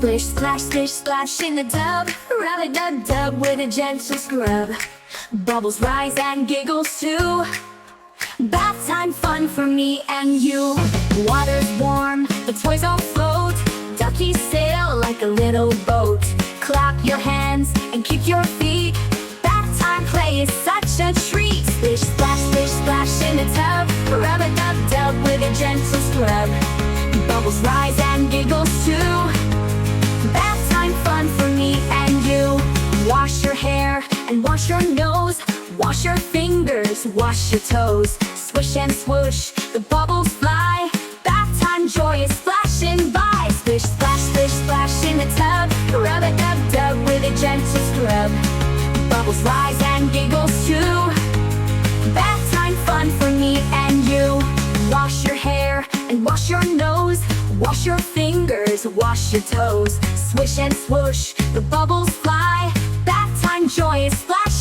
Splish, splash, splish, splash in the tub. Rub-a-dub-dub with a gentle scrub. Bubbles rise and giggles too. Bath time fun for me and you. Water's warm, the toys all float. Duckies sail like a little boat. Clap your hands and kick your feet. Bath time play is such a treat. Splish, splash in the tub. Rub-a-dub-dub with a gentle scrub. Bubbles rise and giggles too. Bath time fun for me and you. Wash your hair and wash your nose. Wash your fingers, wash your toes. Swish and swoosh, the bubbles fly. Bath time joy is flashing by. Splish, splash in the tub. Rub-a-dub-dub with a gentle scrub. Bubbles rise and giggles too. Bath time fun for me and you. Wash your hair and wash your nose. Wash your fingers, wash your toes. Swish and swoosh, the bubbles fly. Bath time joy is flashing